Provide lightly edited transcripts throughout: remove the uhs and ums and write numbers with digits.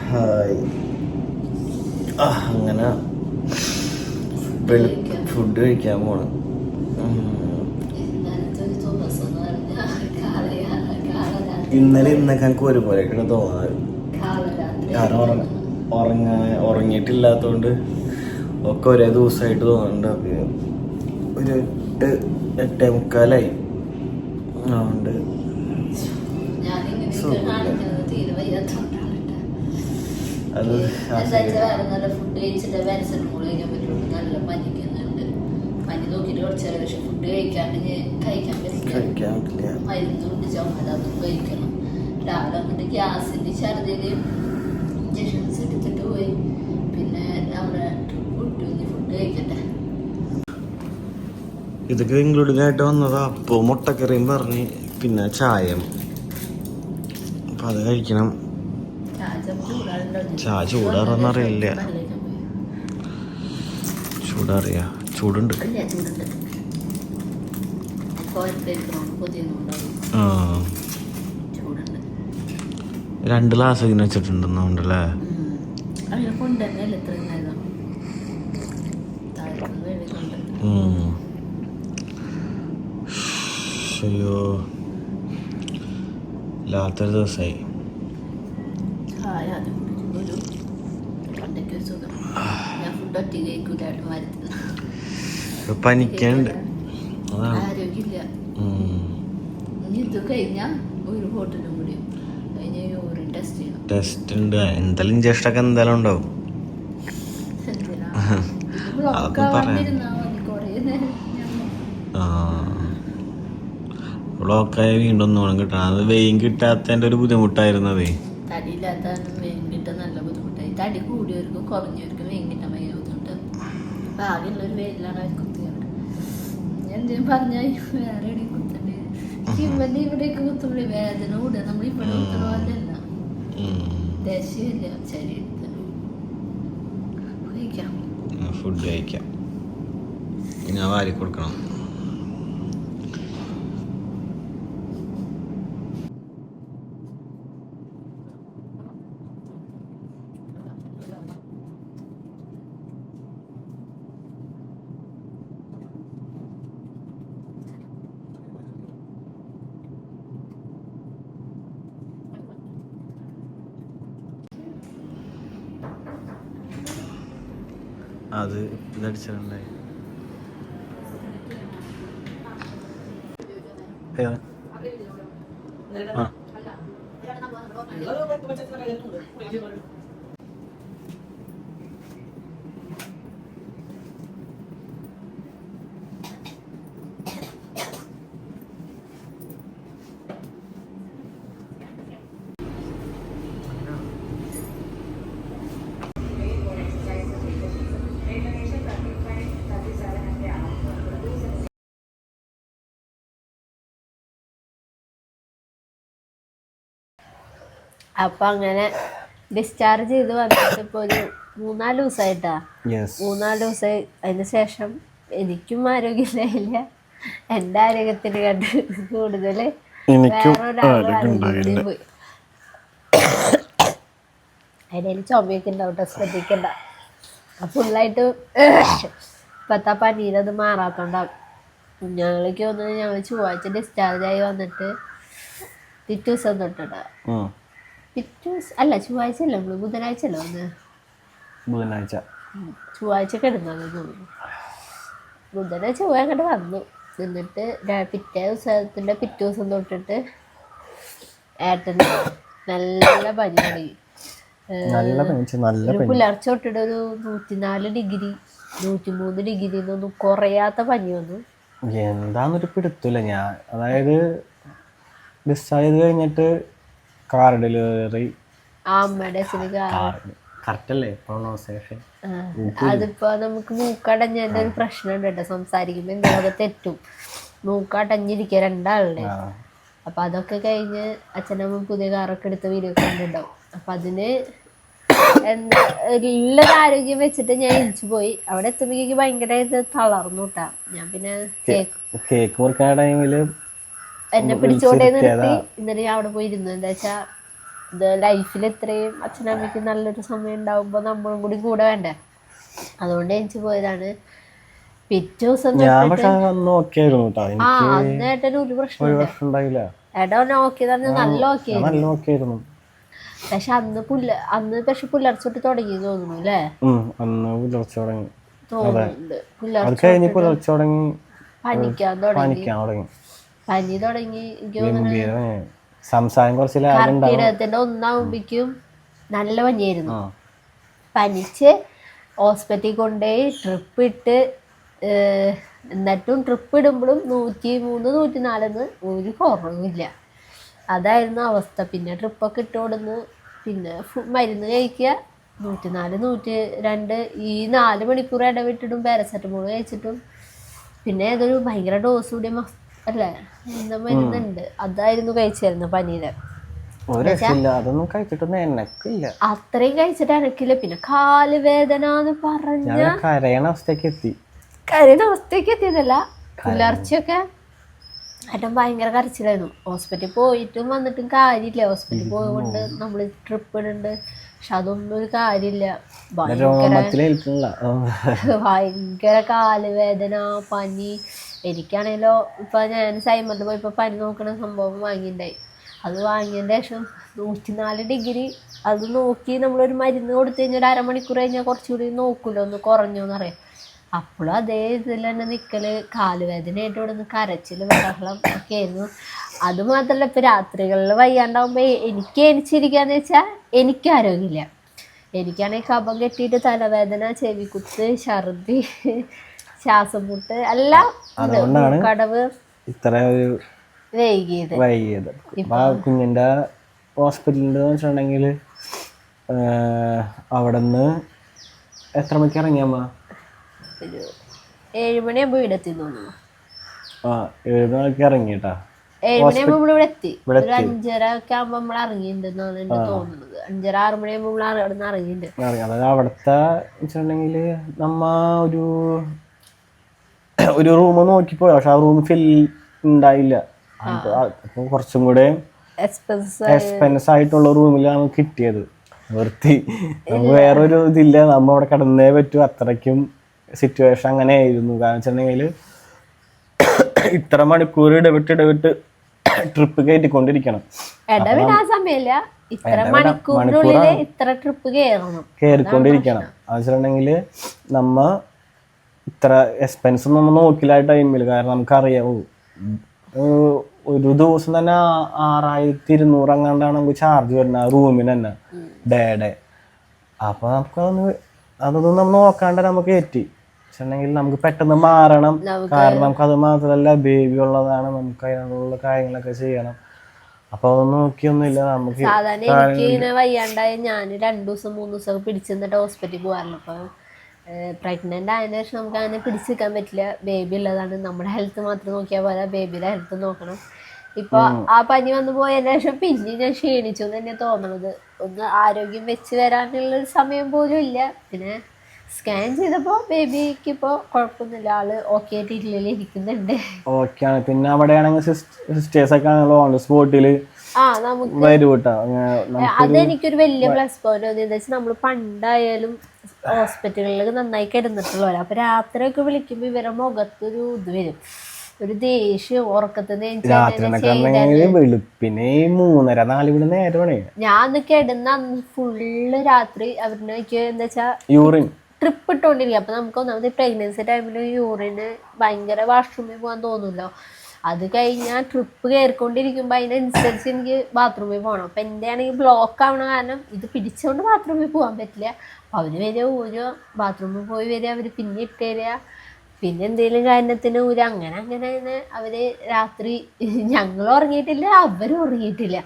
Hi. അങ്ങനെ food കഴിക്കാൻ പോണം. ഇന്നലെ ഇന്നൊക്കെ എനിക്ക് ഒരുപോലെയൊക്കെയാണ് തോന്നാറ്. കാരണം ഉറങ്ങിയിട്ടില്ലാത്തതുകൊണ്ട് ഒക്കെ ഒരേ ദിവസമായിട്ട് തോന്നുന്നുണ്ട്. ഒരു 8-8:45 അതുകൊണ്ട് അത് ഫുഡ് കഴിച്ചിട്ട് പാരസെറ്റമോൾ കഴിക്കാൻ പറ്റുള്ളൂ. നല്ല പനിക്കുന്നുണ്ട്. പനി നോക്കിയിട്ട് കുറച്ച് പക്ഷെ ഫുഡ് കഴിക്കാൻ പറ്റില്ല. മരുന്നുണ്ട് ചുമല അതും കഴിക്കണം. രാവിലെ വന്നിട്ട് ഗ്യാസിന്റെ ഛർദിയില് ഇഞ്ചക്ഷൻസ് എടുത്തിട്ട് പോയി. പിന്നെ അവിടെ ഫുഡ് കഴിക്കട്ടെ. ഇതൊക്കെ ഇൻക്ലൂഡിംഗ് ആയിട്ട് വന്നതാ. അപ്പോൾ മുട്ടക്കറിയും പറഞ്ഞ് പിന്നെ ചായം. അപ്പം അത് കഴിക്കണം. ചായ ചൂടാറന്നറിയില്ല. ചൂടറിയാ ചൂടുണ്ട്. ആ 2 ഗ്ലാസ് ഇങ്ങനെ വെച്ചിട്ടുണ്ടെന്നുണ്ടല്ലേ. അയ്യോ ലാത്തൊരു ദിവസമായി. പനിക്കുണ്ട്. ആരോഗ്യമില്ല. ഇത് കഴിഞ്ഞാൽ ഒരു ഹോട്ടലും കൂടി കഴിഞ്ഞ യൂറിൻ ടെസ്റ്റ് ചെയ്യണം. ടെസ്റ്റ് ഉണ്ട്. എന്തായാലും ഇഞ്ചക്ഷൻ ഒക്കെ എന്തായാലും ഉണ്ടാവും. ബ്ലോക്കായ വീണ്ടും ഒന്നും കിട്ടണം. അത് വെയിൻ കിട്ടാത്തതിന്റെ ഒരു ബുദ്ധിമുട്ടായിരുന്നതേ. തടിയില്ലാത്ത വെയിൻ കിട്ടാൻ നല്ല ബുദ്ധിമുട്ടായി. തടി കൂടിയവർക്കും കുറഞ്ഞവർക്കും വെയിൻ കിട്ടാൻ ഭയങ്കര ബുദ്ധിമുട്ട്. അപ്പൊ ആകെയുള്ളൊരു വെയിലാണ് അവർ കുത്തിയത്. എന്തെങ്കിലും പറഞ്ഞാൽ വേറെ എവിടെയും കുത്തണ്ടേ. ഇവന്റെ ഇവിടെയൊക്കെ കുത്തുമ്പോഴേ വേദന കൂടുക. നമ്മൾ ഇവിടെ കുത്തുന്ന പോലെയല്ല. ദേഷ്യമില്ല ശരീരത്തിന്. കഴിക്കാം. ഫുഡ് കഴിക്കാം. ഞാൻ വാരി കൊടുക്കണം. അത് ഇതടിച്ചിട്ടുണ്ടായി. ആ അപ്പൊ അങ്ങനെ ഡിസ്ചാർജ് ചെയ്ത് വന്നിട്ട് ഇപ്പൊ ഒരു 3-4 ദിവസമായിട്ടാ. 3-4 ദിവസമായി. അതിന് ശേഷം എനിക്കും ആരോഗ്യമില്ല. എന്റെ ആരോഗ്യത്തിന് കണ്ട് കൂടുതൽ വേറൊരാളും ആരോഗ്യം പോയി. അതിൽ ചുമയൊക്കെ ഉണ്ടാവട്ടെ, ശ്രദ്ധിക്കണ്ട. ഫുള്ളായിട്ട് ഇപ്പത്തെ പനീരത് മാറാത്തോണ്ടാവും. ഞങ്ങൾക്ക് വന്നത് ഞങ്ങൾ ചൊവ്വാഴ്ച ഡിസ്ചാർജ് ആയി വന്നിട്ട് പിറ്റേ ദിവസം തൊട്ടിട്ടാ. അല്ല ചൊവ്വാഴ്ച അല്ല, നമ്മള് ബുധനാഴ്ച അല്ല വന്ന്. ചൊവ്വാഴ്ച കിടന്നത് തോന്നുന്നു. ബുധനാഴ്ച ചൊവ്വ അങ്ങോട്ട് വന്നു. എന്നിട്ട് പിറ്റേ ദിവസം തൊട്ടിട്ട് ഏട്ടന് നല്ല പനി തുടങ്ങി. പുലർച്ചെ തൊട്ടിട്ട് ഒരു 104 ഡിഗ്രി 103 ഡിഗ്രി ഒന്നും കുറയാത്ത പനി വന്നു. എന്താന്നൊരു പിടുത്തില്ല. ഞാൻ അതായത് ഡിസ്ചാർജ് ചെയ്ത് കഴിഞ്ഞിട്ട് കാർ ഡെലിവറി കറക്റ്റല്ലേ പ്രൊണൗൺസിയേഷൻ? അതിപ്പോ നമുക്ക് മൂക്കടഞ്ഞതിന്റെ ഒരു പ്രശ്നം ഉണ്ട്. സംസാരിക്കുമ്പോ എന്തൊക്കെ തെറ്റും. മൂക്കടഞ്ഞിരിക്കുക 2 ആളുടെ. അപ്പൊ അതൊക്കെ കഴിഞ്ഞ് അച്ഛനമ്മ പുതിയ കാറൊക്കെ എടുത്ത വീഡിയോ കണ്ടിട്ടുണ്ടാവും. അപ്പൊ അതിന് ഉള്ളത് ആരോഗ്യം വെച്ചിട്ട് ഞാൻ ഇരിച്ചു പോയി. അവിടെ എത്തുമ്പോഴേക്ക് ഭയങ്കരമായിട്ട് തളർന്നു കിട്ടാ. ഞാൻ പിന്നെ കേക്ക് മുറിക്കുന്ന ടൈമില് എന്നെ പിടിച്ചോണ്ടേ നിർത്തി. എന്നിട്ട് ഞാൻ അവിടെ പോയി ഇരുന്നു. എന്താ വെച്ചാ ഇത് ലൈഫിൽ ഇത്രയും അച്ഛനമ്മയ്ക്ക് നല്ലൊരു സമയം ഉണ്ടാവുമ്പോൾ നമ്മളും കൂടി കൂടെ വേണ്ടേ, അതുകൊണ്ട് എനിക്ക് പോയതാണ്. പിറ്റേ ദിവസം അന്ന് ഏട്ടന് ഒരു പ്രശ്നമില്ല, ഏട്ടാ നോക്കിയതാണ്, നല്ല നോക്കിയായിരുന്നു. പക്ഷെ അന്ന് പുലർച്ചെ തൊട്ട് തുടങ്ങി തോന്നുന്നു അല്ലേ? തോന്നുന്നുണ്ട് പുലർച്ചെ പനിക്കാൻ തുടങ്ങി. പനി തുടങ്ങി കർക്കിടകത്തിന്റെ 1 നല്ല പനിയായിരുന്നു. പനിച്ച് ഹോസ്പിറ്റലിൽ കൊണ്ടുപോയി ട്രിപ്പ് ഇട്ട്, എന്നിട്ടും ട്രിപ്പ് ഇടുമ്പോഴും 103, 104 ഒരു കുറവില്ല. അതായിരുന്നു അവസ്ഥ. പിന്നെ ട്രിപ്പൊക്കെ ഇട്ട് കൊടുന്ന്, പിന്നെ മരുന്ന് കഴിക്കുക, 104, 102 ഈ 4 മണിക്കൂർ ഇടവിട്ടിട്ടും പാരസെറ്റമോൾ കഴിച്ചിട്ടും, പിന്നെ ഏതൊരു ഭയങ്കര ഡോസ് കൂടിയ അല്ലേ എന്താ മരുന്നുണ്ട്, അതായിരുന്നു കഴിച്ചായിരുന്നു പനീരെ. അത്രയും കഴിച്ചിട്ട് എനക്കില്ല. പിന്നെ കാല് വേദന എന്ന് പറഞ്ഞ കരയണ അവസ്ഥയ്ക്ക് എത്തിയതല്ല, പുലർച്ചയൊക്കെ ഏട്ടൻ ഭയങ്കര കരച്ചിലായിരുന്നു. ഹോസ്പിറ്റലിൽ പോയിട്ടും വന്നിട്ടും കാര്യമില്ല. ഹോസ്പിറ്റലിൽ പോയതുകൊണ്ട് നമ്മൾ ട്രിപ്പ് ഇടുന്നുണ്ട്, പക്ഷെ അതൊന്നും ഒരു കാര്യമില്ല. ഭയങ്കര കാലുവേദന, പനി. എനിക്കാണേലോ ഇപ്പൊ ഞാൻ സൈമറിൽ പോയപ്പോ പനി നോക്കണ സംഭവം വാങ്ങിയിട്ടുണ്ടായി. അത് വാങ്ങിയതിന് ശേഷം 104 ഡിഗ്രി അത് നോക്കി നമ്മളൊരു മരുന്ന് കൊടുത്തു കഴിഞ്ഞാൽ 1/2 മണിക്കൂർ കഴിഞ്ഞാൽ കുറച്ചുകൂടി നോക്കൂലോ ഒന്ന് കുറഞ്ഞോന്നറിയാം. അപ്പോഴും അതേ ഇതിൽ തന്നെ നിൽക്കല്, കാലുവേദനയായിട്ട് ഇവിടെ നിന്ന് കരച്ചിൽ ബഹളം ഒക്കെ ആയിരുന്നു. അതുമാത്രമല്ല ഇപ്പം രാത്രികളിൽ വയ്യാണ്ടാവുമ്പോൾ എനിക്ക് എണിച്ചിരിക്കാന്ന് വെച്ചാൽ എനിക്ക് ആരോഗ്യമില്ല. എനിക്കാണെങ്കിൽ കഫം കെട്ടിയിട്ട് തലവേദന, ചെവിക്കുത്ത്, ഛർദി, ശ്വാസം മുട്ട് എല്ലാം കടവ് ഇത്ര വൈകിയത്. കുഞ്ഞിൻ്റെ ഹോസ്പിറ്റലിൽ വെച്ചിട്ടുണ്ടെങ്കിൽ അവിടെ നിന്ന് എത്ര മണിക്ക് ഇറങ്ങിയമ്മ? ഒരു 7 മണിയാകുമ്പോൾ വീടെത്തി തോന്നുന്നു. 7 മണിക്ക് ഇറങ്ങിട്ടാ. 7 മണിയാകുമ്പോൾ ഇവിടെ എത്തി. ഒരു 5:30 ഒക്കെ ആകുമ്പോൾ നമ്മൾ ഇറങ്ങിയിട്ടുണ്ടെന്നാണ് എനിക്ക് തോന്നുന്നത്. 5:30, 6 മണിയാകുമ്പോൾ നമ്മൾ അവിടെ നിന്ന് ഇറങ്ങിയിട്ടുണ്ട്. അതായത് അവിടുത്തെ വെച്ചിട്ടുണ്ടെങ്കിൽ നമ്മ ഒരു റൂം നോക്കിപ്പോയി, പക്ഷെ ആ റൂം ഫിൽ ഉണ്ടായില്ല. അപ്പൊ കുറച്ചും കൂടെ എക്സ്പെൻസ് ആയിട്ടുള്ള റൂമിലാണ് കിട്ടിയത്. വൃത്തി നമുക്ക് വേറൊരു ഇതില്ല, നമ്മ അവിടെ കിടന്നേ പറ്റൂ, അത്രയ്ക്കും സിറ്റുവേഷൻ അങ്ങനെ ആയിരുന്നു. കാരണം വെച്ചിട്ടുണ്ടെങ്കിൽ ഇത്ര മണിക്കൂർ ഇടവിട്ട് ട്രിപ്പ് കയറ്റിക്കൊണ്ടിരിക്കണം. കയറിക്കൊണ്ടിരിക്കണം. അത് വെച്ചിട്ടുണ്ടെങ്കിൽ നമ്മ ഇത്ര എക്സ്പെൻസ് നമ്മൾ നോക്കില്ല ആ ടൈമിൽ. കാരണം നമുക്കറിയാവൂ ഒരു ദിവസം തന്നെ 6200 അങ്ങാണ്ടാണ് നമുക്ക് ചാർജ് വരുന്നത് റൂമിന് തന്നെ ഡേ. അപ്പൊ അതൊന്നും നമ്മൾ നോക്കാണ്ട് നമുക്ക് കയറ്റി വെച്ചിട്ടുണ്ടെങ്കിൽ നമുക്ക് പെട്ടെന്ന് മാറണം. കാരണം നമുക്ക് അത് മാത്രമല്ല ബേബി ഉള്ളതാണ്, നമുക്ക് അതിനുള്ള കാര്യങ്ങളൊക്കെ ചെയ്യണം. അപ്പൊ അതൊന്നും നോക്കിയൊന്നുമില്ല. നമുക്ക് സാധാരണ എനിക്ക് ഇങ്ങനെ വയ്യാണ്ടായ ഞാൻ 2 ദിവസം 3 ദിവസം പിടിച്ചിരുന്നിട്ട് ഹോസ്പിറ്റലിൽ പോകാറില്ല. അപ്പൊ പ്രഗ്നന്റ് ആയതിനു ശേഷം നമുക്ക് അങ്ങനെ പിടിച്ചു നിൽക്കാൻ പറ്റില്ല. ബേബി ഉള്ളതാണ്, നമ്മുടെ ഹെൽത്ത് മാത്രം നോക്കിയാൽ പോലെ ബേബിയുടെ ഹെൽത്ത് നോക്കണം. ഇപ്പൊ ആ പനി വന്നു പോയതിനു ശേഷം പിന്നെ ഞാൻ ക്ഷീണിച്ചു എന്ന് തന്നെ തോന്നണത്. ഒന്ന് ആരോഗ്യം വെച്ച് വരാനുള്ളൊരു സമയം പോലും ഇല്ല. പിന്നെ സ്കാൻ ചെയ്തപ്പോ ബേബിക്ക് ഇപ്പൊ കുഴപ്പമൊന്നുമില്ല, ആള് ഓക്കെ ആയിട്ട് ഇല്ലല്ലേ ഇരിക്കുന്നുണ്ട്. ഓക്കെയാണ്. പിന്നെ അവിടെയാണെങ്കിൽ സിസ്റ്റേഴ്സ് ഒക്കെ ആണല്ലോ ഓൺ സ്പോട്ടില് അതെനിക്കൊരു വലിയ പ്ലസ് പോയിന്റ് എന്താ വെച്ചാൽ നമ്മള് പണ്ടായാലും ഹോസ്പിറ്റലുകളിൽ നന്നായി കിടന്നിട്ടുള്ളവരാ. അപ്പൊ രാത്രിയൊക്കെ വിളിക്കുമ്പോ ഇവരുടെ മുഖത്തൊരു ഇത് വരും, ഒരു ദേഷ്യം, ഉറക്കത്തിന്. ഞാൻ കിടന്ന അന്ന് ഫുള്ള് രാത്രി അവരുടെ എന്താ വെച്ചാ ട്രിപ്പ് ഇട്ടോണ്ടിരിക്കുക. അപ്പൊ നമുക്ക് ഒന്നാമത് പ്രഗ്നൻസി ടൈമിൽ യൂറിന് ഭയങ്കര വാഷ്റൂമിൽ പോകാൻ തോന്നുമല്ലോ. അത് കഴിഞ്ഞാൽ ട്രിപ്പ് കയറിക്കൊണ്ടിരിക്കുമ്പോൾ അതിനനുസരിച്ച് എനിക്ക് ബാത്റൂമിൽ പോകണം. അപ്പം എൻ്റെ ആണെങ്കിൽ ബ്ലോക്ക് ആവണ കാരണം ഇത് പിടിച്ചുകൊണ്ട് ബാത്റൂമിൽ പോകാൻ പറ്റില്ല. അപ്പം അവർ വരിക ഊരുക, ബാത്റൂമിൽ പോയി വരിക, അവർ പിന്നെ ഇട്ട് തരിക, പിന്നെ എന്തെങ്കിലും കാര്യത്തിന് ഊരുക, അങ്ങനെ അവർ രാത്രി ഞങ്ങൾ ഉറങ്ങിയിട്ടില്ല, അവരും ഉറങ്ങിയിട്ടില്ല.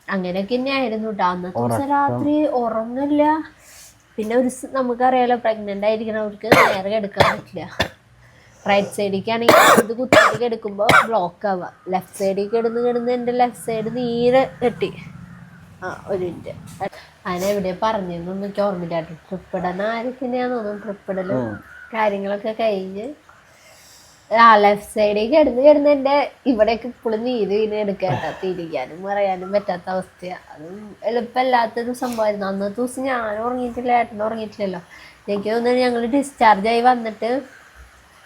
അങ്ങനെയൊക്കെ തന്നെ ആയിരുന്നു കേട്ടോ. അന്നത്തെ ദിവസം രാത്രി ഉറങ്ങില്ല. പിന്നെ നമുക്കറിയാലോ പ്രഗ്നൻ്റ് ആയിരിക്കണവർക്ക് നേരെ എടുക്കാൻ പറ്റില്ല. റൈറ്റ് സൈഡിലേക്കാണെങ്കിൽ ഇത് കുത്തിയിട്ട് എടുക്കുമ്പോൾ ബ്ലോക്ക് ആവുക. ലെഫ്റ്റ് സൈഡിലേക്ക് കിടന്ന് എൻ്റെ ലെഫ്റ്റ് സൈഡ് നീരെ കെട്ടി. ഒരു മിനിറ്റ്, അതിനെവിടെയാ പറഞ്ഞതെന്നും എനിക്ക് ഓർമ്മയില്ല. ട്രിപ്പിടണ ആരൊക്കെ തന്നെയാന്ന് തോന്നുന്നു. ട്രിപ്പിടലും കാര്യങ്ങളൊക്കെ കഴിഞ്ഞ് ലെഫ്റ്റ് സൈഡിൽ കിടന്ന് എന്റെ ഇവിടെയൊക്കെ ഇപ്പോഴും നീര് വീണ് എടുക്കേണ്ട തിരിക്കാനും പറയാനും പറ്റാത്ത അവസ്ഥയാ. അതും എളുപ്പമില്ലാത്തൊരു സംഭവമായിരുന്നു. അന്നത്തെ ദിവസം ഞാൻ ഉറങ്ങിയിട്ടില്ല, ഏട്ടനും ഉറങ്ങിയിട്ടില്ലല്ലോ. എനിക്ക് തോന്നുന്നു ഞങ്ങൾ ഡിസ്ചാർജ് ആയി വന്നിട്ട്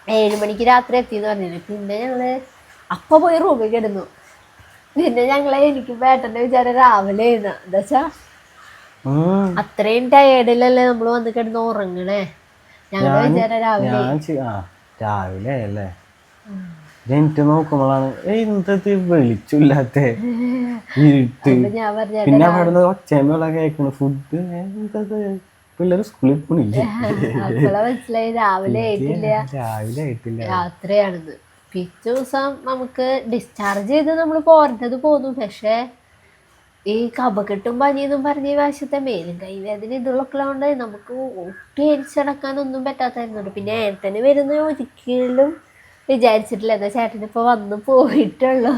7 മണിക്ക് രാത്രി എത്തിയെന്ന് പറഞ്ഞില്ലേ. പിന്നെ ഞങ്ങള് അപ്പൊ പോയി റൂമിൽ കിടന്നു. പിന്നെ എനിക്ക് ഏട്ടന്റെ വിചാരം രാവിലെ എന്താ വെച്ചാ അത്രയും ടയേർഡിലല്ലേ നമ്മള് വന്ന് കിടന്ന് ഉറങ്ങണേ. ഞങ്ങളുടെ വിചാരം രാവിലെ അല്ലേ എനിക്ക് നോക്കുമ്പോഴാണ് എന്തത് വെളിച്ചില്ലാത്ത ഇരുട്ട്. പിന്നെ അവിടെ ഒച്ചമേള കേൾക്കണ ഫുഡ് എന്തത് പിള്ളേര് സ്കൂളിൽ പോണില്ലേ. മനസ്സിലായി രാവിലെ ആയിട്ടില്ല രാത്രിയാണെന്ന്. പിറ്റേ ദിവസം നമുക്ക് ഡിസ്ചാർജ് ചെയ്ത് നമ്മൾ പോരേണ്ടത് പോന്നു. പക്ഷെ ഈ കഫക്കെട്ടും പനിയെന്നും പറഞ്ഞ ഈ വശത്തെ മേലും കൈവേദന ഇതുള്ളൊക്കെ കൊണ്ട് നമുക്ക് ഒട്ടും എരിച്ചടക്കാനൊന്നും പറ്റാത്തായിരുന്നു. പിന്നെ ഏട്ടന് വരുന്ന ഒരിക്കലും വിചാരിച്ചിട്ടില്ല. എന്താ ചേട്ടനിപ്പോ വന്ന് പോയിട്ടുള്ളൂ,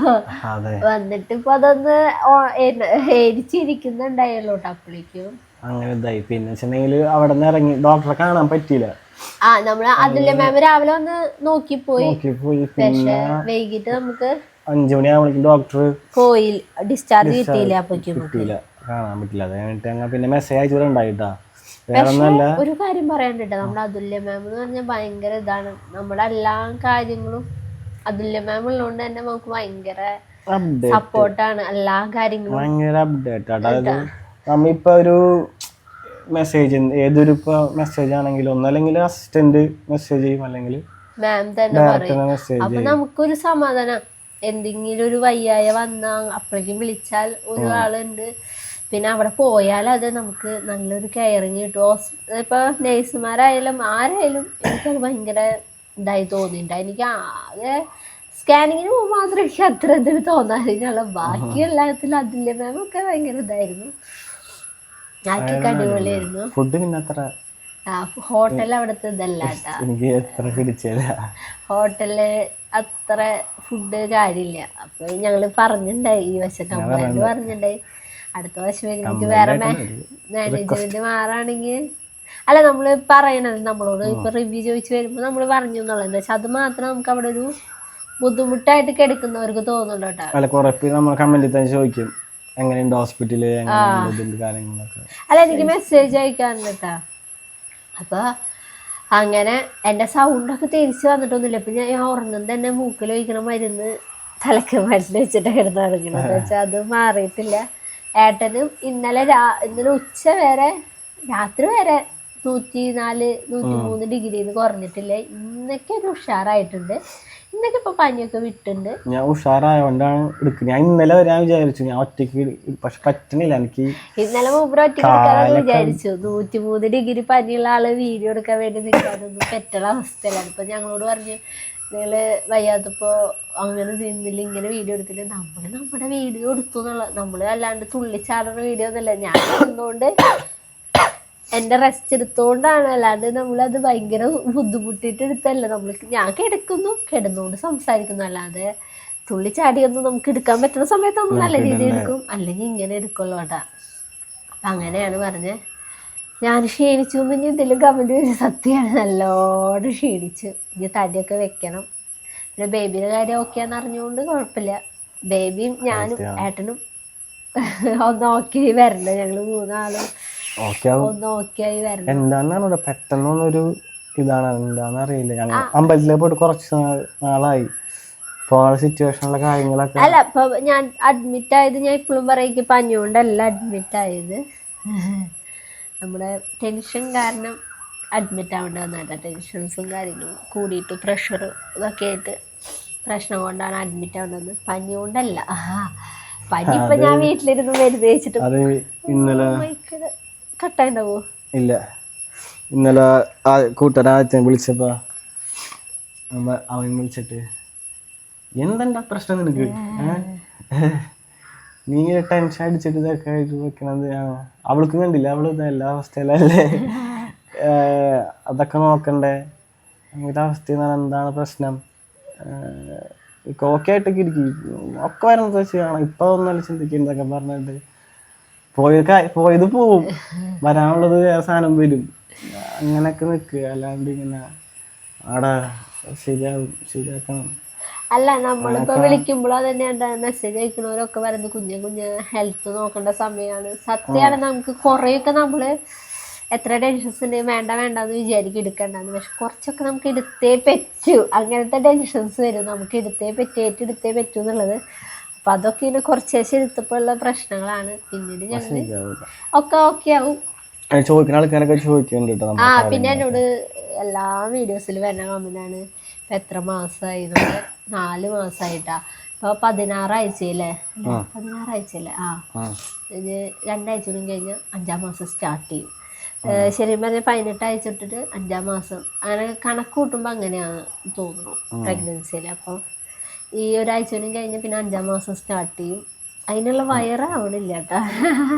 വന്നിട്ട് ഇപ്പൊ അതൊന്ന് എരിച്ചിരിക്കുന്നുണ്ടായല്ലോ അപ്പോഴേക്കും അങ്ങനെ ഇതായി. പിന്നെ വെച്ചിട്ടുണ്ടെങ്കിൽ അവിടെ നിന്ന് ഇറങ്ങി ഡോക്ടറെ കാണാൻ പറ്റിയില്ല. നമ്മള് അതുല്യ മാം രാവിലെ വന്ന് നോക്കിപ്പോയി. പക്ഷെ വൈകിട്ട് നമുക്ക് 5 മണിയാകുമ്പോഴേക്കും ഡോക്ടർ പോയി, ഡിസ്ചാർജ് കിട്ടിയില്ല. കാണാൻ പറ്റില്ല. അത് കഴിഞ്ഞിട്ട് പിന്നെ മെസ്സേജ് അയച്ചിട്ടുണ്ടായിട്ടാ. ഒരു കാര്യം പറയാണ്ടിട്ടോ, നമ്മുടെ അതുല്യ മാം എന്ന് പറഞ്ഞാൽ ഭയങ്കര ഇതാണ്. നമ്മുടെ എല്ലാ കാര്യങ്ങളും അതുല്യ മാം ഉള്ളതുകൊണ്ട് തന്നെ നമുക്ക് ഭയങ്കര സപ്പോർട്ടാണ്. എല്ലാ കാര്യങ്ങളും ഭയങ്കര അപ്ഡേറ്റ്. അതായത് നമ്മളിപ്പോ ഒരു മെസ്സേജ് ഏതൊരു മെസ്സേജ് ആണെങ്കിലും ഒന്നല്ലെങ്കിൽ അസിസ്റ്റന്റ് മെസ്സേജ് ചെയ്യും, അല്ലെങ്കിൽ മാം തന്നെ പറയും. അപ്പൊ നമുക്കൊരു സമാധാനം. എന്തെങ്കിലും ഒരു വയ്യായ വന്നാ അപ്പോഴേക്കും വിളിച്ചാൽ ഒരാളുണ്ട്. പിന്നെ അവിടെ പോയാൽ അത് നമുക്ക് നല്ലൊരു കെയറിങ് കിട്ടും. ഇപ്പൊ നേഴ്സുമാരായാലും ആരായാലും എനിക്കത് ഭയങ്കര ഇതായി തോന്നിയിട്ടുണ്ട്. എനിക്ക് ആകെ സ്കാനിങ്ങിന് പോകുമ്പോൾ മാത്രമേ എനിക്ക് അത്ര ഇതിന് തോന്നാതിരിക്കുള്ള. ബാക്കി എല്ലാത്തിലും അതുല്യ മാമൊക്കെ ഭയങ്കര ഇതായിരുന്നു. ആക്കിയൊക്കെ അടിപൊളിയായിരുന്നു. ഫുഡ് പിന്നെ അത്ര ഹോട്ടൽ അവിടുത്തെ ഇതല്ല ഹോട്ടലില് അത്ര ഫുഡ് കാര്യമില്ല. അപ്പൊ ഞങ്ങള് പറഞ്ഞിട്ടുണ്ടായി, ഈ വശം കംപ്ലൈന്റ് പറഞ്ഞിട്ടുണ്ടായി. അടുത്ത വശം എനിക്ക് വേറെ മാനേജ്മെന്റ് മാറാണെങ്കിൽ അല്ല നമ്മള് പറയണത് നമ്മളോട് ഇപ്പൊ റിവ്യൂ ചോദിച്ചു വരുമ്പോ നമ്മള് പറഞ്ഞു എന്നുള്ളത്. എന്താ വെച്ചാൽ അത് മാത്രം നമുക്ക് അവിടെ ഒരു ബുദ്ധിമുട്ടായിട്ട് കിടക്കുന്നവർക്ക് തോന്നുന്നുണ്ട് കേട്ടോ. എങ്ങനെയുണ്ട് ഹോസ്പിറ്റല്, അല്ല എനിക്ക് മെസ്സേജ് അയക്കാറുണ്ട് കേട്ടാ. അപ്പൊ അങ്ങനെ എന്റെ സൗണ്ടൊക്കെ തിരിച്ചു വന്നിട്ടൊന്നുമില്ല. പിന്നെ ഞാൻ ഉറങ്ങുന്നത് തന്നെ മൂക്കിൽ ഒഴിക്കണ മരുന്ന് തലക്ക് മരുന്ന് വെച്ചിട്ട് കിടന്ന് ഇറങ്ങണത് വെച്ചാൽ അത് മാറിയിട്ടില്ല. ഏട്ടനും ഇന്നലെ ഉച്ച വരെ രാത്രി വരെ 104, 103 ഡിഗ്രിന്ന് കുറഞ്ഞിട്ടില്ല. ഇന്നൊക്കെ ഒരു ഉഷാറായിട്ടുണ്ട്. ഇന്നൊക്കെ ഇപ്പൊ പനിയൊക്കെ വിട്ടുണ്ട്. ഞാൻ ഉഷാറായോണ്ടാണ് എടുക്കുന്നത്. ഞാൻ ഇന്നലെ വരാൻ വിചാരിച്ചു, ഞാൻ ഒറ്റയ്ക്ക്, പക്ഷെ പറ്റണില്ല എനിക്ക്. ഇന്നലെ മൂപ്പര് ഒറ്റയ്ക്ക് എടുക്കാമെന്ന് വിചാരിച്ചു. 103 ഡിഗ്രി പനിയുള്ള ആള് വീഡിയോ എടുക്കാൻ വേണ്ടി നിൽക്കാനൊന്നും പറ്റുള്ള അവസ്ഥയിലാണ്. ഇപ്പൊ ഞങ്ങളോട് പറഞ്ഞു, നിങ്ങള് വയ്യാത്തപ്പോ അങ്ങനെ നിന്നില്ല, ഇങ്ങനെ വീഡിയോ എടുത്തില്ല. നമ്മുടെ വീഡിയോ എടുത്തു എന്നുള്ള, നമ്മള് അല്ലാണ്ട് തുള്ളിച്ചാടുന്ന വീഡിയോ ഒന്നുമല്ല. ഞാൻ ഇരുന്നുകൊണ്ട് എന്റെ റെസ്റ്റ് എടുത്തോണ്ടാണ്, അല്ലാണ്ട് നമ്മളത് ഭയങ്കര ബുദ്ധിമുട്ടിട്ട് എടുത്തല്ല. ഞാൻ കിടന്നുകൊണ്ട് സംസാരിക്കുന്നു, അല്ലാതെ തുള്ളിച്ചാടിയൊന്നും നമുക്ക് എടുക്കാൻ പറ്റുന്ന സമയത്തൊന്നും നല്ല രീതിയിൽ എടുക്കും, അല്ലെങ്കിൽ ഇങ്ങനെ എടുക്കുള്ളൂ കേട്ടാ. അപ്പൊ അങ്ങനെയാണ് പറഞ്ഞത്. ഞാൻ ക്ഷീണിച്ചു. പിന്നെ എന്തെങ്കിലും കമന്റ് വരും, സത്യമാണ് നല്ലോണം ക്ഷീണിച്ചു. ഇനി തടിയൊക്കെ വെക്കണം. പിന്നെ ബേബിയുടെ കാര്യം ഓക്കെയാന്ന് അറിഞ്ഞുകൊണ്ട് കുഴപ്പമില്ല. ബേബിയും ഞാനും ഏട്ടനും ഒന്ന് ഓക്കെ ആയി വരണ്ട. ഞങ്ങള് 3 ആളും ഒന്ന് ഓക്കെ ആയി വരണം. എന്താണെന്നാണ് പെട്ടെന്നൊന്നൊരു ഇതാണ്, എന്താണെന്ന് അറിയില്ല. ഞങ്ങൾ അമ്പലത്തിലേക്ക് പോയിട്ട് കുറച്ച് നാളായി. സിറ്റുവേഷനുള്ള കാര്യങ്ങളൊക്കെ അല്ല, ഇപ്പൊ ഞാൻ അഡ്മിറ്റ് ആയത്, ഞാൻ ഇപ്പോഴും പറയും പനിയോണ്ടല്ല അഡ്മിറ്റ് ആയത്. നമ്മുടെ ടെൻഷൻ കാരണം അഡ്മിറ്റ് ആവേണ്ടി വന്നേട്ടാ. ടെൻഷൻസും കാര്യങ്ങളും കൂടിയിട്ട് പ്രഷർ ഇതൊക്കെ ആയിട്ട് പ്രശ്നം കൊണ്ടാണ് അഡ്മിറ്റ് ആവേണ്ടത്, പനി കൊണ്ടല്ല. പനി ഇപ്പൊ ഞാൻ വീട്ടിലിരുന്ന് മരുന്ന് കഴിച്ചിട്ട്. ഇന്നലെ കട്ടായിണ്ടാവോ? ഇല്ല, ഇന്നലെ കൂട്ടുകാരൻ വിളിച്ചപ്പോ അവൻ വിളിച്ചിട്ട്, എന്തെന്താ പ്രശ്നം നിനക്ക്, നീ ടെൻഷൻ അടിച്ചിട്ട് ഇതൊക്കെ വെക്കണത്. അവൾക്ക് കണ്ടില്ല, അവള് എല്ലാ അവസ്ഥയിലല്ലേ, അതൊക്കെ നോക്കണ്ടേ, അങ്ങനത്തെ അവസ്ഥയിൽ എന്താണ് പ്രശ്നം, ഇപ്പൊ ഓക്കെ ആയിട്ടൊക്കെ ഇരിക്കും, ഒക്കെ വരുന്നത് വെച്ചാണ് ഇപ്പൊ ഒന്നല്ല ചിന്തിക്കും എന്നൊക്കെ പറഞ്ഞിട്ട് പോയത് പോവും, വരാനുള്ളത് വേറെ സാധനം വരും, അങ്ങനെയൊക്കെ നിൽക്കുക. അല്ലാണ്ട് ഇങ്ങനെ അവിടെ ശരിയാക്കണം. അല്ല നമ്മളിപ്പോ വിളിക്കുമ്പോഴോ തന്നെ മെസ്സേജ് അയക്കണവരൊക്കെ പറയുന്നത് കുഞ്ഞ് ഹെൽത്ത് നോക്കേണ്ട സമയമാണ്. സത്യമാണ്, നമുക്ക് കുറേയൊക്കെ നമ്മള് എത്ര ടെൻഷൻസ് ഉണ്ട് വേണ്ടെന്ന് വിചാരിക്കും എടുക്കണ്ടെന്ന്, പക്ഷെ കുറച്ചൊക്കെ നമുക്ക് എടുത്തേ പറ്റൂ. അങ്ങനത്തെ ടെൻഷൻസ് വരും, നമുക്ക് എടുത്തേ പറ്റൂ എന്നുള്ളത്. അപ്പൊ അതൊക്കെ ഇങ്ങനെ കുറച്ചേശം എടുത്തപ്പോഴുള്ള പ്രശ്നങ്ങളാണ്. പിന്നീട് ഞങ്ങൾ ഓക്കെ ആവും. ചോദിക്കുന്ന ആൾക്കാരൊക്കെ ചോദിക്കുന്നുണ്ട്. പിന്നെ എന്നോട് എല്ലാ വീഡിയോസിലും വരുന്ന കമന്റാണ് ഇപ്പൊ എത്ര മാസമായി? 4 മാസമായിട്ടാ. ഇപ്പൊ 16 ആഴ്ചയല്ലേ? 16 ആഴ്ചയല്ലേ? ഇത് 2 ആഴ്ച കൂടി കഴിഞ്ഞാൽ 5-ാം മാസം സ്റ്റാർട്ട് ചെയ്യും. ശരിക്കും പറഞ്ഞാൽ 18 ആഴ്ച തൊട്ടിട്ട് 5-ാം മാസം അങ്ങനെ കണക്ക് കൂട്ടുമ്പോൾ അങ്ങനെയാണ് തോന്നുന്നു പ്രഗ്നൻസിയിൽ. അപ്പോൾ ഈ ഒരാഴ്ച കൂടി കഴിഞ്ഞാൽ പിന്നെ 5-ാം മാസം സ്റ്റാർട്ട് ചെയ്യും. അതിനുള്ള വയറാവണില്ല കേട്ടാ.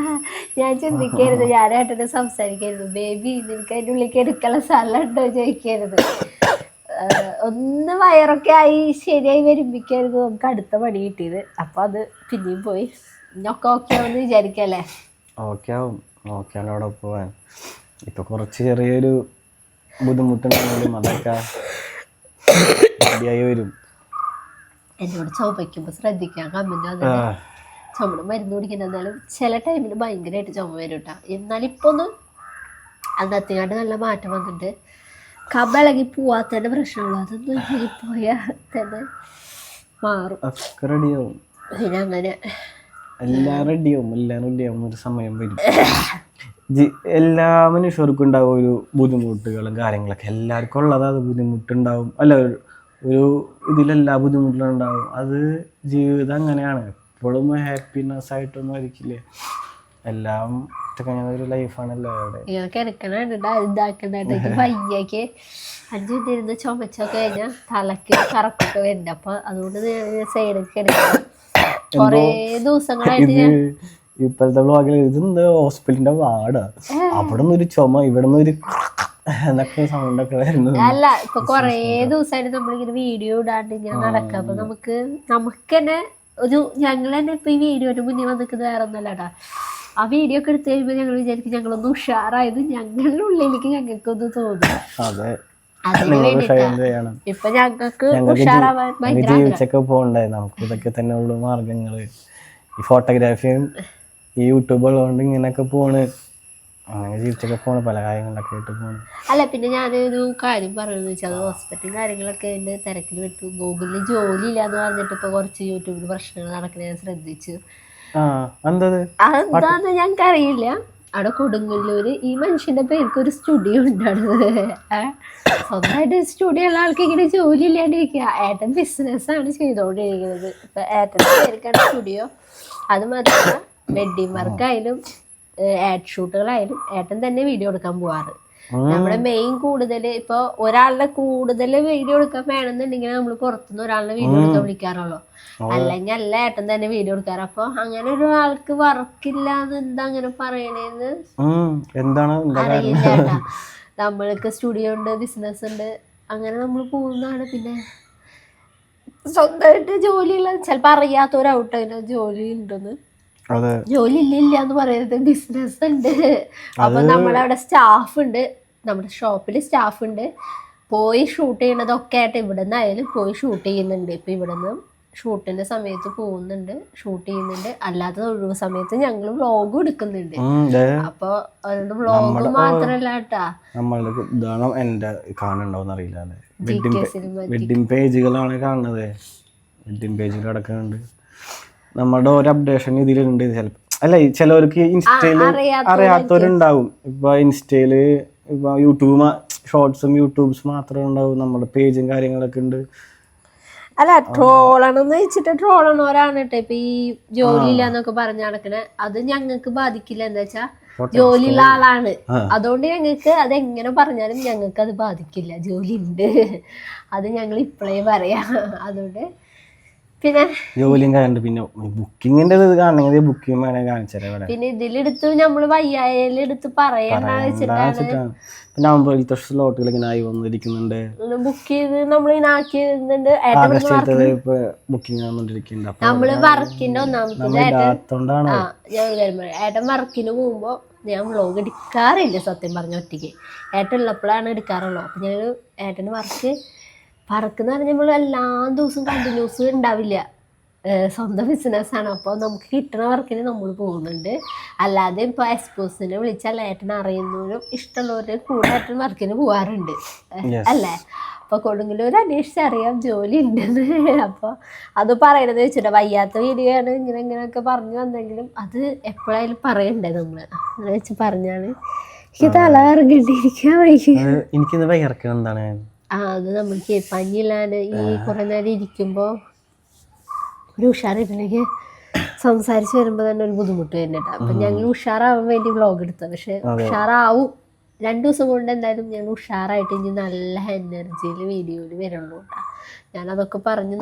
ഞാൻ ചിന്തിക്കരുത്, ഞാനായിട്ടൊക്കെ സംസാരിക്കരുത്, ബേബി നിനക്ക് അതിൻ്റെ ഉള്ളിലേക്ക് എടുക്കാനുള്ള സ്ഥലം ഉണ്ടോ ചോദിക്കരുത്. ഒന്ന് വയറൊക്കെ ആയി ശരിയായി വരുമ്പിക്കരുത് നമുക്ക് അടുത്ത പണി കിട്ടിയത്. അപ്പൊ അത് പിന്നെയും പോയി ഒക്കെ ഓക്കെ ആവുമെന്ന് വിചാരിക്കല്ലേ? ഓക്കെ ആവും. അവിടെ പോവാൻ ഇപ്പൊ കുറച്ച് ചെറിയൊരു ബുദ്ധിമുട്ടുണ്ടെങ്കിലും അതൊക്കെ റെഡിയായി വരും. എന്നോട് ചുമയ്ക്കുമ്പോ ശ്രദ്ധിക്കാം കമന്റ് വന്നിട്ട്. ചുമട് മരുന്ന് കുടിക്കുന്ന എന്നാലും ചില ടൈമിൽ ഭയങ്കരമായിട്ട് ചുമ വരും കേട്ടോ. എന്നാലും ഇപ്പൊ ഒന്ന് അന്നത്തെയാണ്ട് നല്ല മാറ്റം വന്നിട്ടുണ്ട്. കബളകി പോവാത്തതിന്റെ പ്രശ്നമുള്ളൂ, അതൊന്നും പോയാൽ തന്നെ മാറും. റെഡിയാവും. പിന്നെ അങ്ങനെ എല്ലാം റെഡിയാവും. ഒരു സമയം വരും. എല്ലാ മനുഷ്യർക്കും ഉണ്ടാവും ഒരു ബുദ്ധിമുട്ടുകളും കാര്യങ്ങളൊക്കെ. എല്ലാവർക്കും ഉള്ളത് അത് ബുദ്ധിമുട്ടുണ്ടാവും. അല്ല, ഒരു ഇതിലെല്ലാ ബുദ്ധിമുട്ടുകളും ഉണ്ടാവും. അത് ജീവിതം അങ്ങനെയാണ്. എപ്പോഴും ഹാപ്പിനെസ് ആയിട്ടൊന്നും ആയിരിക്കില്ലേ. എല്ലാം ഒരു ലൈഫാണല്ലോ. അവിടെ ഇതാക്കണ്ടായിട്ട് പയ്യക്ക് 5 മിനിറ്റ് ഇരുന്ന് ചുമച്ചൊക്കെ കഴിഞ്ഞാൽ തലക്ക് കറക്കൊക്കെ വരുന്നുണ്ട്. അപ്പൊ അതുകൊണ്ട് സൈഡൊക്കെ എടുക്കണം. കൊറേ ദിവസങ്ങളായിട്ട് ഞാൻ ഇപ്പോഴത്തെ ബ്ലോഗിൽ ഇതെന്ത് ഹോസ്പിറ്റലിന്റെ വാർഡാ, അവിടെ നിന്ന് ഒരു ചുമ, ഇവിടെ നിന്ന് ഒരു എന്നൊക്കെ സൗണ്ടൊക്കെ വരുന്നത്. അല്ല, ഇപ്പൊ കൊറേ ദിവസമായിട്ട് നമ്മളിങ്ങനെ വീഡിയോ ഇടാണ്ട് ഇങ്ങനെ നടക്കാം. അപ്പൊ നമുക്ക് തന്നെ ഞങ്ങൾ തന്നെ ഇപ്പൊ ഈ വീഡിയോന്റെ മുന്നിൽ വന്നിക്കുന്നത് വേറെ ഒന്നല്ലടാ. ആ വീഡിയോ ഒക്കെ എടുത്തു കഴിയുമ്പോൾ ഞങ്ങൾ വിചാരിക്കും ഞങ്ങളൊന്ന് ഉഷാറായത് ഞങ്ങളുടെ ഉള്ളിലേക്ക് ഞങ്ങൾക്കൊന്ന് തോന്നും. അതിന് വേണ്ടിട്ടാ ഇപ്പൊ ഞങ്ങൾക്ക് ഉഷാറാവാൻ ജീവിച്ചൊക്കെ പോകണ്ടേ. നമുക്ക് ഇതൊക്കെ തന്നെ ഉള്ളു മാർഗങ്ങള്. ഈ ഫോട്ടോഗ്രാഫിയും ഈ യൂട്യൂബ് ഉള്ളതുകൊണ്ട് ഇങ്ങനെയൊക്കെ പോണ്, അങ്ങനെ ജീവിച്ചൊക്കെ പോണ്, പല കാര്യങ്ങളൊക്കെ ആയിട്ട് പോണ്. അല്ല, പിന്നെ ഞാനൊരു കാര്യം പറയുന്നത് വെച്ചാൽ ഹോസ്പിറ്റലും കാര്യങ്ങളൊക്കെ ഉണ്ട്, തിരക്കിൽ വിട്ടു. ഗൂഗിളിൽ ജോലി ഇല്ലാന്ന് പറഞ്ഞിട്ട് ഇപ്പൊ കുറച്ച് യൂട്യൂബിൽ പ്രശ്നങ്ങൾ നടക്കുന്നത് ഞാൻ ശ്രദ്ധിച്ചു. അതെന്താന്ന് ഞങ്ങൾക്ക് അറിയില്ല. അവിടെ കൊടുങ്ങല്ലൂര് ഈ മനുഷ്യന്റെ പേർക്ക് ഒരു സ്റ്റുഡിയോ ഉണ്ടാണത്. സ്വന്തമായിട്ട് സ്റ്റുഡിയോ ഉള്ള ആൾക്ക് ഇങ്ങനെ ജോലി ഇല്ലാണ്ടിരിക്കുക. ഏട്ടൻ ബിസിനസ്സാണ് ചെയ്തോണ്ടിരിക്കുന്നത്. ഇപ്പൊ ഏട്ടൻ്റെ പേർക്കാണ് സ്റ്റുഡിയോ. അത് മാത്രമല്ല വെഡ്ഡിങ് വർക്കായാലും ആഡ് ഷൂട്ടുകളായാലും ഏട്ടൻ തന്നെ വീഡിയോ എടുക്കാൻ പോവാറ്. നമ്മുടെ മെയിൻ കൂടുതൽ ഇപ്പൊ ഒരാളുടെ കൂടുതൽ വീഡിയോ എടുക്കാൻ വേണമെന്നുണ്ടെങ്കിൽ നമ്മൾ പുറത്തുനിന്ന് ഒരാളുടെ വീഡിയോ എടുക്കാൻ വിളിക്കാറുള്ളൂ. അല്ലെങ്കിൽ അല്ല ഏട്ടൻ തന്നെ വീഡിയോ എടുക്കാറ്. അപ്പൊ അങ്ങനെ ഒരു ആൾക്ക് വർക്കില്ലാന്ന് എന്താ അങ്ങനെ പറയണേന്ന് അറിയില്ല ഏട്ടാ. നമ്മൾക്ക് സ്റ്റുഡിയോ ഉണ്ട്, ബിസിനസ് ഉണ്ട്, അങ്ങനെ നമ്മൾ പോകുന്നതാണ്. പിന്നെ സ്വന്തമായിട്ട് ജോലിയുള്ള ചിലപ്പോ അറിയാത്തവരൗട്ട് അതിന് ജോലി ഉണ്ടെന്ന്, ജോലി ഇല്ല എന്ന് പറയുന്നത് ബിസിനസ് ഉണ്ട്. അപ്പൊ നമ്മളവിടെ സ്റ്റാഫ് ഉണ്ട്, നമ്മുടെ ഷോപ്പിൽ സ്റ്റാഫ് ഉണ്ട്. പോയി ഷൂട്ട് ചെയ്യണതൊക്കെ ആയിട്ട് ഇവിടെ നിന്നായാലും പോയി ഷൂട്ട് ചെയ്യുന്നുണ്ട്. ഇപ്പൊ ഇവിടുന്ന് ഷൂട്ടിന്റെ സമയത്ത് പോകുന്നുണ്ട്, ഷൂട്ട് ചെയ്യുന്നുണ്ട്. അല്ലാത്ത ഒഴിവ് സമയത്ത് ഞങ്ങൾ വ്ളോഗും എടുക്കുന്നുണ്ട്. അപ്പൊ അതുകൊണ്ട് വ്ളോഗ് മാത്രല്ല കേട്ടാ. എന്റെ കാണുന്നുണ്ടോന്ന് അറിയില്ല, വെഡിങ് പേജുകളാണ് കാണുന്നത്. വെഡിങ് പേജുകൾ കിടക്കുന്നുണ്ട്. നമ്മുടെ ഒരു അപ്ഡേഷൻ ഇതിലുണ്ട്. ചിലപ്പോ അല്ല, ചിലവർക്ക് ഇൻസ്റ്റയില് അറിയാത്തവരുണ്ടാവും. ഇപ്പൊ ഇൻസ്റ്റയില് ഇപ്പൊ യൂട്യൂബ് ഷോർട്സും യൂട്യൂബ്സ് മാത്രമേ ഉണ്ടാവും. നമ്മുടെ പേജും കാര്യങ്ങളൊക്കെ ഉണ്ട്. അല്ല, ട്രോളാണെന്ന് വെച്ചിട്ട് ട്രോളണോരാണ് കേട്ടോ ഇപ്പൊ ഈ ജോലി ഇല്ലാന്നൊക്കെ പറഞ്ഞ നടക്കണേ. അത് ഞങ്ങൾക്ക് ബാധിക്കില്ല. എന്താ വെച്ചാ ജോലിയുള്ള ആളാണ്, അതുകൊണ്ട് ഞങ്ങൾക്ക് അതെങ്ങനെ പറഞ്ഞാലും ഞങ്ങൾക്ക് അത് ബാധിക്കില്ല. ജോലി ഉണ്ട്, അത് ഞങ്ങൾ ഇപ്പോഴേ പറയാം. അതുകൊണ്ട് പിന്നെ ജോലിയും കാര്യമുണ്ട്. പിന്നെ ബുക്കിങ്ങിന്റെ ഇത് കാണണമെങ്കിൽ ബുക്കിംഗ് വേണേ കാണിച്ചാൽ പിന്നെ ഇതിലെടുത്ത് നമ്മള് വയ്യായെടുത്ത് പറയാന്ന് വെച്ചിട്ടാണ്. നവംബറിലത്തെ സ്ലോട്ടുകൾ ഇങ്ങനെ ആയി വന്നിരിക്കുന്നുണ്ട്. ബുക്ക് ചെയ്ത് നമ്മളിങ്ങനെ ആക്കിയിരുന്നുണ്ട്. ബുക്കിംഗ് വന്നിരിക്കുന്നുണ്ട്. നമ്മള് വർക്കിന്റെ ഒന്നാമത്തെ ഏട്ടൻ വർക്കിന് പോകുമ്പോ ഞാൻ വ്ളോഗ് എടുക്കാറില്ല സത്യം പറഞ്ഞ. ഒറ്റയ്ക്ക് ഏട്ടൻ ഉള്ളപ്പോഴാണ് എടുക്കാറുള്ളൂ. അപ്പൊ ഞങ്ങള് ഏട്ടന് വർക്ക് വർക്ക് എന്ന് പറഞ്ഞാൽ നമ്മൾ എല്ലാ ദിവസവും കണ്ടിന്യൂസ് ഉണ്ടാവില്ല. സ്വന്തം ബിസിനസ്സാണ്. അപ്പോൾ നമുക്ക് കിട്ടുന്ന വർക്കിന് നമ്മൾ പോകുന്നുണ്ട്. അല്ലാതെ ഇപ്പോൾ എക്സ്പോസിനെ വിളിച്ചാൽ ഏട്ടനെ അറിയുന്നവരും ഇഷ്ടമുള്ളവരും കൂടെ ഏട്ടൻ വർക്കിന് പോകാറുണ്ട് അല്ലേ. അപ്പോൾ കൊടുങ്ങല്ലൂർ അന്വേഷിച്ചറിയാം ജോലി ഉണ്ടെന്ന്. അപ്പോൾ അത് പറയണത് വെച്ചിട്ട് വയ്യാത്ത വീഡിയോ ആണ് ഇങ്ങനെയൊക്കെ പറഞ്ഞു വന്നെങ്കിലും അത് എപ്പോഴായാലും പറയണ്ടേ നമ്മൾ. അങ്ങനെ വെച്ച് പറഞ്ഞാണ് എനിക്ക് തല ഇറങ്ങിട്ടിരിക്കാൻ വയ്യ. എനിക്കിന്ന് വയ്യറക്കണം എന്താണ് അത് നമുക്ക് പനിയില്ലാണ്ട് ഈ കുറേ നേരം ഇരിക്കുമ്പോൾ ഒരു ഉഷാറിട്ടിലേക്ക് സംസാരിച്ച് വരുമ്പോൾ തന്നെ ഒരു ബുദ്ധിമുട്ട് വരുന്നുണ്ട്. അപ്പം ഞങ്ങൾ ഉഷാറാവാൻ വേണ്ടി വ്ളോഗ് എടുത്തത്. പക്ഷെ ഉഷാറാവും 2 ദിവസം കൊണ്ട് എന്തായാലും ഞങ്ങൾ ഉഷാറായിട്ട് ഇനി നല്ല എനർജിയിൽ വീഡിയോയിൽ വരുള്ളൂ കേട്ടോ. ഞാനതൊക്കെ പറഞ്ഞ്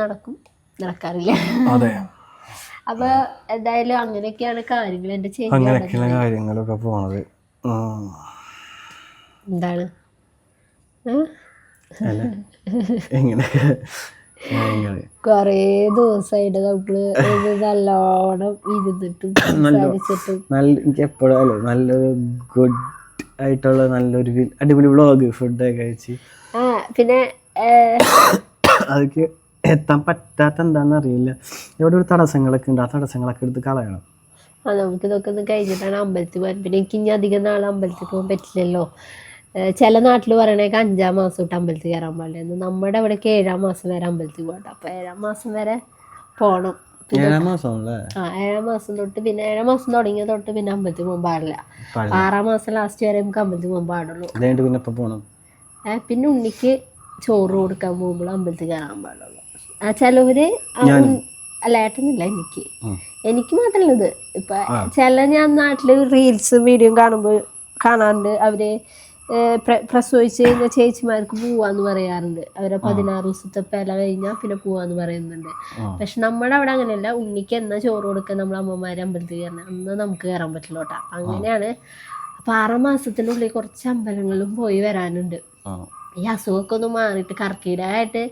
നടക്കാറില്ല. അപ്പൊ എന്തായാലും അങ്ങനെയൊക്കെയാണ് കാര്യങ്ങൾ. എൻ്റെ കാര്യങ്ങളൊക്കെ പോണത് എന്താണ് കൊറേ ദിവസമായിട്ട് നമ്മള് നല്ലോണം ഇരുന്നിട്ടും സംസാരിച്ചിട്ടും എനിക്ക് എപ്പോഴും നല്ലൊരു ഗുഡ് ആയിട്ടുള്ള നല്ലൊരു അടിപൊളി വ്ളോഗ് ഫുഡൊക്കെ കഴിച്ച് പിന്നെ അതൊക്കെ എത്താൻ പറ്റാത്ത എന്താണെന്ന് അറിയില്ല. ഇവിടെ ഒരു തടസ്സങ്ങളൊക്കെ ഉണ്ട്. ആ തടസ്സങ്ങളൊക്കെ എടുത്ത് കളയണം. നമുക്കിതൊക്കെ ഒന്ന് കഴിഞ്ഞിട്ടാണ് അമ്പലത്തിൽ പോകാൻ. പിന്നെ എനിക്ക് ഇനി അധികം നാളെ അമ്പലത്തിൽ പോകാൻ പറ്റില്ലല്ലോ. ചില നാട്ടിൽ പറയണേക്ക് 5-ാം മാസം തൊട്ട് അമ്പലത്തിൽ കയറാൻ പാടില്ല. നമ്മുടെ ഇവിടേക്ക് 7-ാം മാസം വരെ അമ്പലത്തിൽ പോകണ്ട. അപ്പോൾ 7-ാം മാസം വരെ പോകണം. 7-ാം മാസം 7-ാം മാസം തൊട്ട് പിന്നെ 7-ാം മാസം തുടങ്ങിയ തൊട്ട് പിന്നെ അമ്പലത്തിൽ പോകാൻ പാടില്ല. 6-ാം മാസം ലാസ്റ്റ് വരെ നമുക്ക് അമ്പലത്തിൽ പോകാൻ പാടുള്ളൂ. പിന്നെ ഉണ്ണിക്ക് ചോറ് കൊടുക്കാൻ പോകുമ്പോൾ അമ്പലത്തിൽ കയറാൻ പാടുള്ളൂ. ചിലവര് അല്ല ഏട്ടനില്ല, എനിക്ക് മാത്രമല്ല ഇത്. ഇപ്പം ഞാൻ നാട്ടിൽ റീൽസ് വീഡിയോ കാണാറുണ്ട്. അവര് പ്രസവിച്ച് കഴിഞ്ഞ ചേച്ചിമാർക്ക് പോവാന്ന് പറയാറുണ്ട്. അവരെ 16 ദിവസത്തെ പെല കഴിഞ്ഞാൽ പിന്നെ പോവാന്ന് പറയുന്നുണ്ട്. പക്ഷെ നമ്മുടെ അവിടെ അങ്ങനെയല്ല. ഉണ്ണിക്ക് എന്നാ ചോറ് കൊടുക്കാൻ നമ്മൾ അമ്മമാരെ അമ്പലത്തിൽ കയറണം അന്ന് നമുക്ക് കയറാൻ പറ്റില്ല കേട്ടോ. അങ്ങനെയാണ്. അപ്പൊ 6 മാസത്തിനുള്ളിൽ കുറച്ച് അമ്പലങ്ങളിലും പോയി വരാനുണ്ട്. ഈ അസുഖമൊക്കെ ഒന്ന് മാറിയിട്ട് കർക്കിടകമായിട്ട്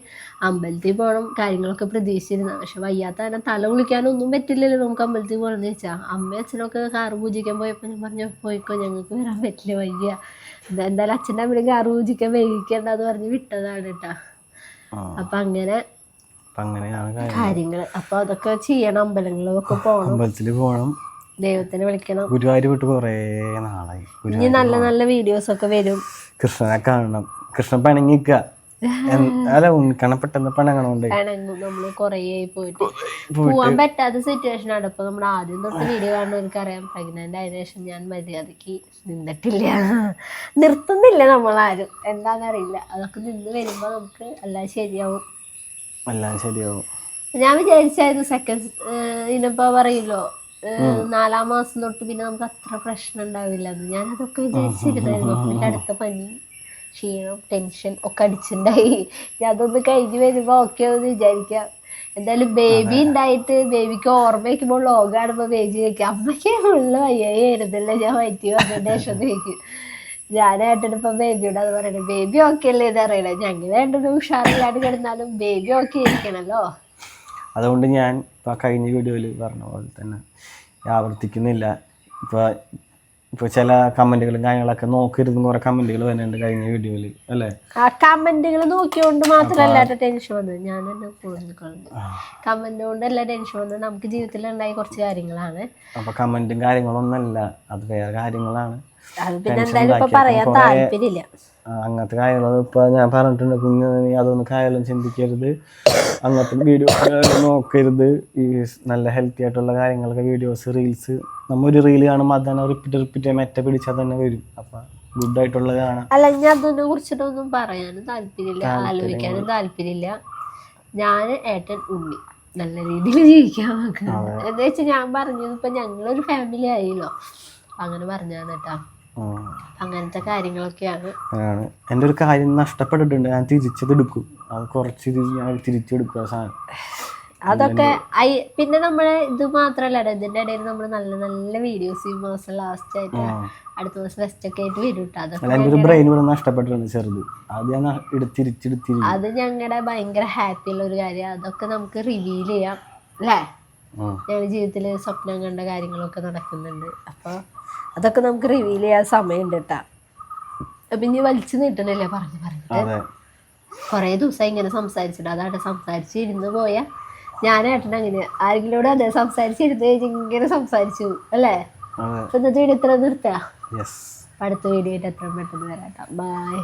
അമ്പലത്തിൽ പോകണം കാര്യങ്ങളൊക്കെ പ്രതീക്ഷിച്ചിരുന്ന. പക്ഷെ വയ്യാത്ത കാരണം തല കുളിക്കാനൊന്നും പറ്റില്ലല്ലോ നമുക്ക് അമ്പലത്തിൽ പോകണമെന്ന് വെച്ചാൽ. അമ്മയും അച്ഛനൊക്കെ കാറ് പൂജിക്കാൻ പോയപ്പോൾ ഞാൻ പറഞ്ഞു പോയിക്കോ, ഞങ്ങൾക്ക് വരാൻ പറ്റില്ല, വയ്യ. എന്തായാലും അച്ഛൻ്റെ അമ്മയും കാറ് പൂജിക്കാൻ വൈകിക്കണ്ടെന്ന് പറഞ്ഞ് വിട്ടതാണ് കേട്ടാ. അപ്പൊ അങ്ങനെയാണ് കാര്യങ്ങള്. അപ്പൊ അതൊക്കെ ചെയ്യണം. അമ്പലങ്ങളിലൊക്കെ പോകണം, അമ്പലത്തിൽ പോകണം, ദൈവത്തിനെ വിളിക്കണം. ഗുരുവായൂർ വിട്ട് കുറേ നാളായി. ഇനി നല്ല നല്ല വീഡിയോസ് ഒക്കെ വരും. കൃഷ്ണനെ കാണണം. കൃഷ്ണൻ പിണങ്ങിക്ക അല്ല ഉണ്ണിക്കണ പെട്ടെന്ന് പിണങ്ങണോണ്ട് നമ്മള് കൊറേ പോയിട്ട് പോവാൻ പറ്റാത്ത സിറ്റുവേഷൻ ആണ്. ഇപ്പൊ നമ്മുടെ ആദ്യം തൊട്ട് വീഡിയോ കാണുന്നവർക്ക് അറിയാം. പ്രഗ്നന്റ് ആയതിനു ശേഷം ഞാൻ മര്യാദക്ക് നിന്നിട്ടില്ല, നിർത്തുന്നില്ല നമ്മളാരും. എന്താണെന്നറിയില്ല. അതൊക്കെ നിന്ന് വരുമ്പോ നമുക്ക് എല്ലാം ശരിയാവും. ഞാൻ വിചാരിച്ചായിരുന്നു സെക്കൻഡ് ഇതിനിപ്പോ പറയില്ലോ 4-ാം മാസം തൊട്ട് പിന്നെ നമുക്ക് അത്ര പ്രശ്നം ഉണ്ടാവില്ല. ഞാനതൊക്കെ വിചാരിച്ചിരുന്നായിരുന്നു. പിന്നെ അടുത്ത പനി, ക്ഷീണം, ടെൻഷൻ ഒക്കെ അടിച്ചിട്ടുണ്ടായി. അതൊന്ന് കഴിഞ്ഞ് വരുമ്പോ ഓക്കെ എന്ന് വിചാരിക്കാം. എന്തായാലും ബേബി ഉണ്ടായിട്ട് ബേബിക്ക് ഓർമ്മ വയ്ക്കുമ്പോൾ ലോകം കാണുമ്പോൾ ബേബി ചോദിക്കാം അമ്മയ്ക്ക് ഉള്ള വയ്യായിരുന്നല്ലേ ഞാൻ വയറ്റി വന്നതിന്റെ ശേഷം ചോദിക്കും. ഞാനായിട്ടിപ്പോ ബേബിയോട് അത് പറയണേ. ബേബി ഓക്കെ അല്ലേ ഇത് അറിയണേ. ഞങ്ങൾ രണ്ടും ഉഷാറില്ലാണ്ട് കിടന്നാലും ബേബി ഓക്കെ ഇരിക്കണല്ലോ. അതുകൊണ്ട് ഞാൻ ഇപ്പൊ കഴിഞ്ഞ വീഡിയോയിൽ പറഞ്ഞ പോലെ തന്നെ ആവർത്തിക്കുന്നില്ല. ഇപ്പൊ ചില കമന്റുകളും കാര്യങ്ങളൊക്കെ നോക്കിയിരുന്ന കുറെ കമന്റുകൾ വരുന്നുണ്ട് കഴിഞ്ഞ വീഡിയോയില് അല്ലേ. ആ കമന്റുകൾ നോക്കിയോണ്ട് മാത്രമല്ല ടെൻഷൻ വന്നത്. ഞാൻ തന്നെ കൂടുതൽ കമന്റ് കൊണ്ട് എല്ലാ ടെൻഷൻ വന്നത് നമുക്ക് ജീവിതത്തിൽ ഉണ്ടായ കുറച്ച് കാര്യങ്ങളാണ്. അപ്പൊ കമന്റും കാര്യങ്ങളൊന്നല്ല, അത് വേറെ കാര്യങ്ങളാണ്. അത് പിന്നെ എന്തായാലും ഇപ്പൊ പറയാൻ താല്പര്യമില്ല. അങ്ങനത്തെ കാര്യങ്ങൾ ഇപ്പൊ ഞാൻ പറഞ്ഞിട്ടുണ്ട്. കുഞ്ഞു അതൊന്നും കാര്യം ചിന്തിക്കരുത്, അങ്ങനത്തെ വീഡിയോ നോക്കരുത്. ഈ നല്ല ഹെൽത്തി ആയിട്ടുള്ള കാര്യങ്ങളൊക്കെ വീഡിയോസ് റീൽസ് നമ്മ ഒരു റീല് കാണുമ്പോൾ അതന്നെ റിപ്പീറ്റ് മെറ്റ പിടിച്ചാൽ തന്നെ വരും. അപ്പൊ ഗുഡ് ആയിട്ടുള്ളത് കാണാം. അല്ല ഞാൻ അതിനെ കുറിച്ചിട്ടൊന്നും പറയാനും താല്പര്യമില്ല, ആലോചിക്കാനും താല്പര്യമില്ല. ഞാൻ ഏട്ടൻ ഉണ്ണി നല്ല രീതിയിൽ ജീവിക്കാൻ നോക്കുന്നത്. എന്താ വെച്ചാൽ ഞാൻ പറഞ്ഞത് ഇപ്പൊ ഞങ്ങളൊരു ഫാമിലി ആയില്ലോ, അങ്ങനെ പറഞ്ഞാണ് കേട്ടാ. അങ്ങനത്തെ കാര്യങ്ങളൊക്കെയാണ്. എൻ്റെ ഒരു കാര്യം നഷ്ടപ്പെട്ടിട്ടുണ്ട്, ഞാൻ തിരിച്ചതെടുക്കും. അത് കുറച്ച് ഞാൻ തിരിച്ചെടുക്കുക സാധനം. അതൊക്കെ പിന്നെ നമ്മള് ഇത് മാത്രല്ല, ഇതിന്റെ ഇടയിൽ നമ്മൾ നല്ല നല്ല വീഡിയോസ് ഈ മാസം ലാസ്റ്റ് ആയിട്ട് അടുത്ത മാസം ഫസ്റ്റ് ഒക്കെ ആയിട്ട് വരും കേട്ടോ. അത് ഞങ്ങളുടെ ഭയങ്കര ഹാപ്പി ഉള്ള ഒരു കാര്യം. അതൊക്കെ നമുക്ക് റിവീൽ ചെയ്യാം അല്ലേ. ഞങ്ങളുടെ ജീവിതത്തില് സ്വപ്നം കണ്ട കാര്യങ്ങളൊക്കെ നടക്കുന്നുണ്ട്. അപ്പൊ അതൊക്കെ നമുക്ക് റിവീൽ ചെയ്യാൻ സമയമുണ്ട് കേട്ടാ. അപ്പൊ ഇനി വലിച്ചു നീട്ടണല്ലേ പറഞ്ഞു. കുറേ ദിവസം ഇങ്ങനെ സംസാരിച്ചിട്ട് അതാണ് സംസാരിച്ചിരുന്ന് പോയാൽ ഞാനേട്ടൻ അങ്ങനെ ആരെങ്കിലോട് അതെ സംസാരിച്ചിരുന്ന് കഴിഞ്ഞ് ഇങ്ങനെ സംസാരിച്ചു അല്ലേ. അതെ ഇപ്പൊ ഇന്നത്തെ വീഡിയോ ഇത്ര നിർത്താം. യെസ് അടുത്ത വീഡിയോ ആയിട്ട് എത്രയും പെട്ടെന്ന് വരാം. ബൈ.